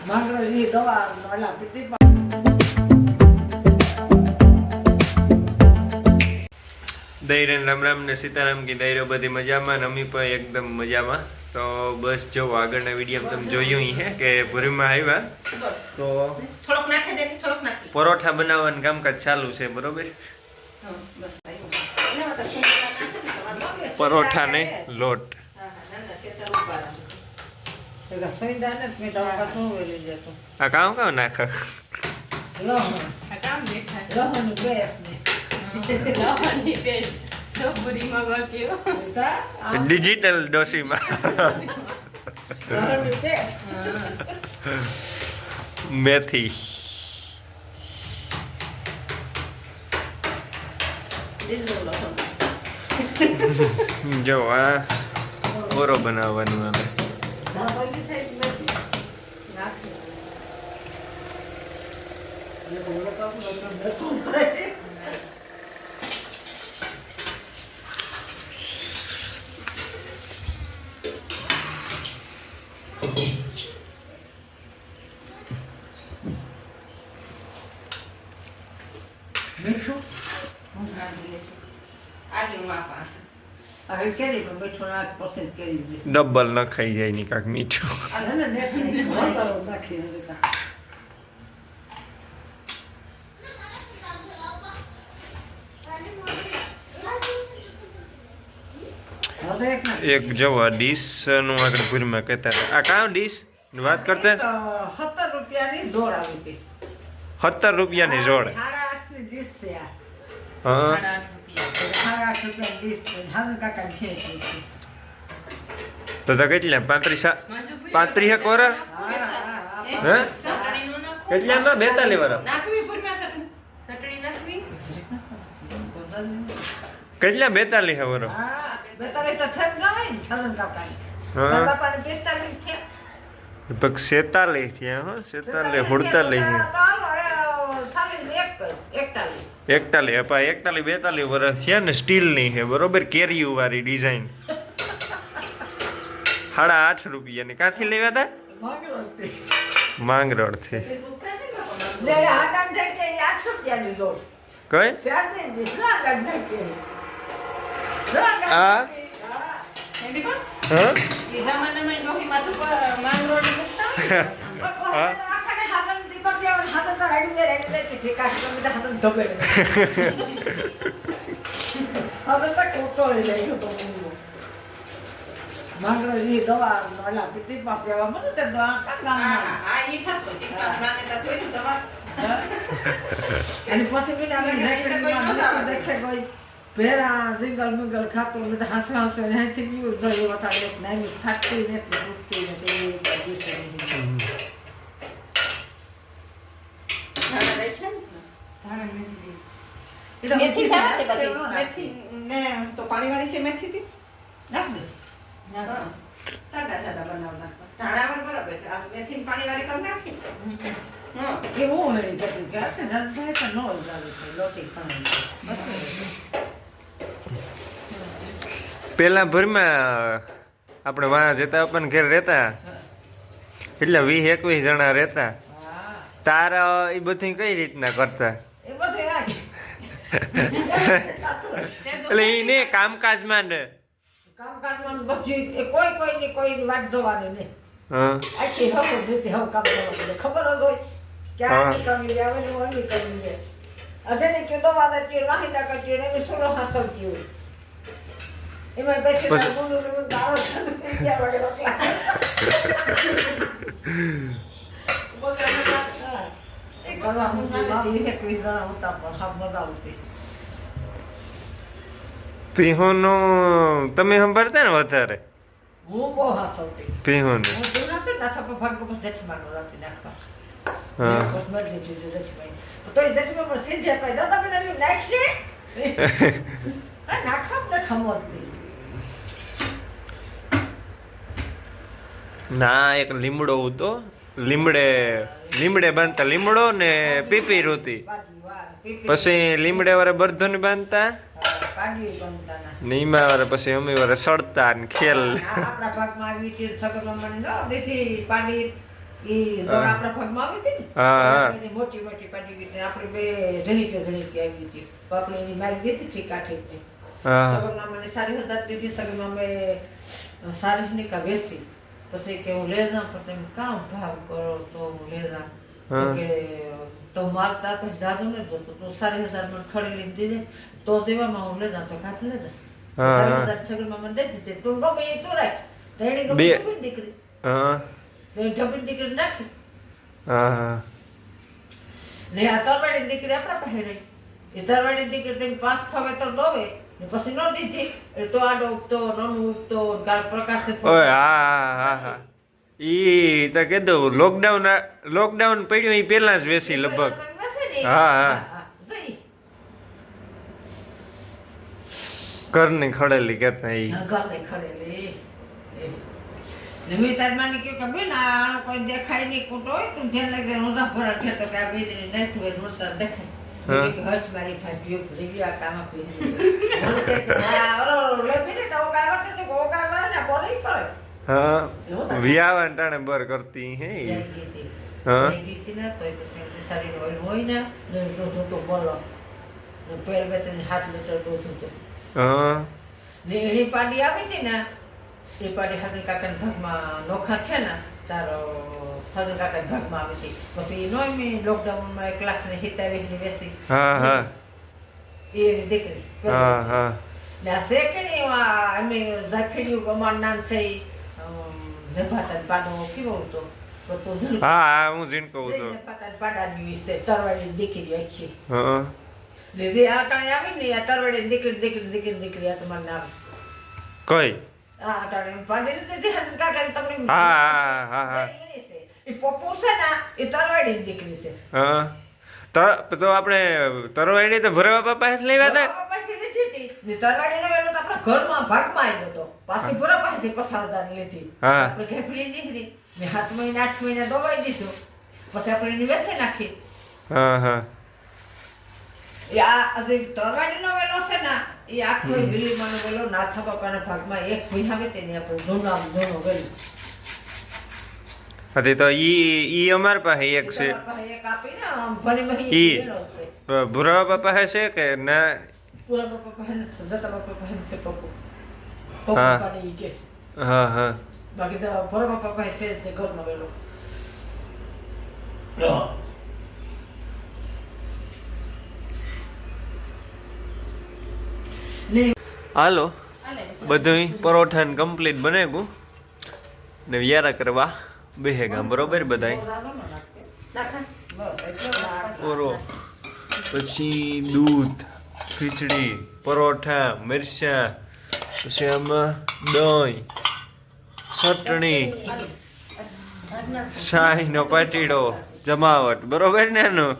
માંગરો ઈ દવા ઓલા પીટી દૈરેન રામ રામ ને સીતારામ કી દૈરો બધી મજામાં, અમી પણ એકદમ મજામાં. તો બસ જો આગળના વિડીયો તમે જોયું હે કે ભૂરીમાં આવ્યા તો થોડોક નાખી દે, થોડોક નાખી. પરોઠા બનાવવાનું કામકાજ ચાલુ છે, બરોબર. બસ આવ્યું. પરોઠા ને લોટ. રસોઈ દાને મેં દવા કાઢો વેલી જતો આ કામ કામ નાખ લહણ આ કામ દેખાય. લહણ બેસ ને લહણની પેસ્ટ સબરીમાં વાગ્યો. બેટા ડિજિટલ ડોસીમાં લહણ બેસ મેથી. લીલો લહણ જો આ ઓરો બનાવવાનું આવે. ધાબળી થઈ નથી નાખી એ બોલો તો નતું થાય મીઠું હું સાંભળી લેતી. આલી હું આપા. આગળ કેરી પણ મીઠું નાખ પસંદ કરી દે ડબલ ન ખાઈ જાય ની કાક મીઠું. આ ને નેટ વળતરો નાખી દેતા હવે એક ના એક જવા ડીશ નું આગળ ભૂરીમાં કહેતા હતા. આ કામ ડીશ વાત કરતા 17 રૂપિયાની જોડ આવી હતી 17 રૂપિયાની જોડ. 8.5 ની ડીશ છે આ હા 8 રૂપિયા. 8.5 રૂપિયાની ડીશ છે હાજર કાકા છે તો કેટલા 35 35 કોરા હે ચટણીનું નાખો. કેટલામાં 42 વાળા નાખવી પૂરમાં ચટણી. ચટણી નાખવી. કેટલા 42 હે વરો. હા બેતારે તો થત ગમે ને હાજર કાકા હા બાપાને 45 છે લગભગ 47 થયા હો 47 48 41 અપા 41 42 વર્ષ થયા ને સ્ટીલ ની છે, બરોબર. કેરીયું વાળી ડિઝાઇન 8.5 રૂપિયાની. ક્યાંથી લેવા હતા? માંગરોળ થી. કઈ આ હિન્દી બોલ. હા એ જમાનામાં ડોહી માથું પર માંગરોળી મૂકતા હોય ને. હા માંગરો ઈ દવા ઓલા પીટી માં પીવા મને તે દવા કાઢવા હા, ઈ થતું. માને તો જોયું સવાર. અને પછી બી અમે એને તો કોઈ મજા આવે. દેખે કોઈ પેરા જંગલ મંગલ ખાતો બધા હાસવા હાસવા ને હાથી ગયું તો એ વખત એક નાની ફાટતી ને તૂટતી ને તે દિવસે ધાણા રહે છે ને? એ તો મેથી સારા છે બધી. તેનો મેથી ને તો પાણીવાળી છે મેથીથી? નાખ દે હા. સાદા સાદા બનાવ નાખવા. ધાણામાં બરાબર છે. આ મેથીની પાણીવાળી કરી નાખી. હા. એવું હોય કે ગાસે જલસાય તો નો જાવે લોટી ખાણી પેલા ભરમાં આપણે વાં જતા પણ ઘેર રહેતા એટલે 20-21 જણા રહેતા. હા તાર એ બધું કઈ રીતના કરતા? એ બધું આ એટલે એને કામકાજમાં ને કામ કરવાનું બધું એ કોઈ કોઈની કોઈ વાટ જોવાની નહીં હા આખી હકો દીધી હવ કામ કરવાનું ખબર જ હોય કે આ નીકળી આવે ને ઓલી નીકળી જાય અસેને કે દવા દેતી વાહિદા કરતી ને એની સુરો હાસવતી હોય એમાં બેઠી બસ. બોલું ને દારો ત્યાં વગર રોટલા એક ગળવા હું જાતી એક વિઝા હોતા પણ હા મજા આવતી પીહોનો તમે સંભાળતા ને વધારે હું બહુ હાસવતી પીહોનું. હું તો નથી નાથા પર ભાગ પર જચમાનો રાખી નાખવા હા બસ મરજી દીધું જચમાઈ તો એ જચમા પર સીધે પાઈ દાદા બેન નાખશે નાખવા તો સમજતી ના એક લીમડો હતો, લીમડે બાંધતા લીમડો ને પીપી રોતી. પછી લીમડે વાળા બરધોને બાંધતા કાઢી બનતા નીમા વાળા પછી અમી વાળા સડતા ને ખેલ. આપણા ભાગમાં આવી હતી સગર રમણ નો દેખી પાડી ઈ દોડ આપણા ભાગમાં આવી હતી ને હા, હા. એની મોટી મોટી પાડી ગઈ આપણે બે ઝણીકે આવી હતી તો આપણે એની મારી દીધી હતી કાઠી હા સગનમાં મને 4000 દીધી સગનમાં મેં 40 કા વેચી પછી કે હું લઈ જાઉં પણ તમે કામ ભાવ કરો તો હું લઈ જાઉં તો હા. કે તો માર તાર પછી જાદુ ન જોતું તું 4000 મને ખડી લઈને દીધી તો જેવામાં હું લઈ જાઉં તો કાઢ લઈ જાઉં હા, હા. 4000 સગનમાં મને દઈ દીધી તું ગમે એ તું રાખ તો એને ગમે બે. ઢબીની દીકરી હા તો એ ઢબીની દીકરી નાખી હા હા ને આ તરવાડી દીકરી આપણા પાસે રહી એ તરવાડી દીકરી તેની 5-6 વેતર ડોવે ને પછી ન દીધી એટલે તો આડો ઉગતો નનું ઉગતો ગાળ પ્રકાશ ઓય હા હા હા ઈ તો કીધું લોકડાઉન પડ્યું ઈ પહેલા જ વેસી લગભગ હા, હા. ઘરની ખડેલી કેતા ઈ ઘરને ખડેલી ને મેં તાર માને કહ્યું કે બેન આ કોઈ દેખાય નહીં કૂટો હોય તું ધ્યાન લાગે રોજા ભરા છે તો કે આ બેદરી નહીં હોય રોતા દેખાય હા. મેં કીધું, હચ મારી ભાભીઓ ભૂલી ગયો આ કામ આપી મને કહે કે આ ઓલો લે બીને તો ઓગાળ વખતે તો ઓગાળ મારે ને બોલી કરે હા વિયાવાન ટાણે બર કરતી હે ઈ. જઈ ગઈ હતી. હા. જઈ ગઈ હતી ને તોય પછી એમની શરીરનો ઓઇલ હોય ને ને દૂધ તો બોલો ને પેર બે ત્રણ 7 લીટર દૂધ હતું હા ને એની પાડી આવી હતી ને એ પાડી હાજર કાકાના ભાગમાં નોખા છે ને તારો હાજર કાકાના ભાગમાં આવી હતી પછી નો મેં લોકડાઉનમાં 1 લાખ ને 27 વેચી હા હા એ એની દીકરી હા હા ને આ છે કે નહીં આ અમે ઝાફીડ્યું અમારું નામ છે નભાતા પાડો કેવો હતો તો તું જણ હા હા હું જીન કહું તો નભાતા પાડાની વિશે તરવાડી દીકરી આખી હા ને જે આ ટાણે આવી ને આ તરવાડી દીકરી આ તમારું નામ કઈ આ ટાણે પાડી દીધી હાજર કાકા તમને હા હા હા હા એની છે. એ પપ્પુ છે ને એ તરવાડીની દીકરી છે હા તો આપણે તરવાડી તો ભરવા બાપા જ લેવા હતા બરાબર પાછી લીધી હતી. ને તરવાડીનો વેલો તો આપણા ઘરમાં ભાગમાં આવ્યો હતો પાછી પૂરા પાસેથી 50,000 લીધી હા. આપણે ઘેફડી નીકળી ને 7 મહિના 8 મહિના દવાઈ દીધું પછી આપણે એની વેચી નાખી હા હા એ આ જે તરવાડીનો વેલો છે ને એ આખો હિલીમાંનો વેલો નાથા બાપાના ભાગમાં એક ભૂઈ આવે તેને આપણે જોનો ગળી હતી તો ઈ અમાર પાસે એક છે તમારા પાસે એક આપી ને આમ ભલી મહી ઈ. વેલો છે ભુરા બાપા પાસે છે કે ના પૂરા બાપા પાસે નથી, જતા બાપા પાસે છે પપ્પુ હા. પપ્પુ ઈ કે હા હા બાકી તો પૂરા બાપા પાસે છે તે ઘરનો વેલો ને હાલો બધું પરોઠા કમ્પ્લીટ બનેગું ને વ્યારા કરવા બેહેગા બરોબર બધાય ઓરો પછી દૂધ ખીચડી પરોઠા મિરચા પછી આમાં દહીં ચટણી શાહીનો પાટીડો જમાવટ બરોબર ને એનું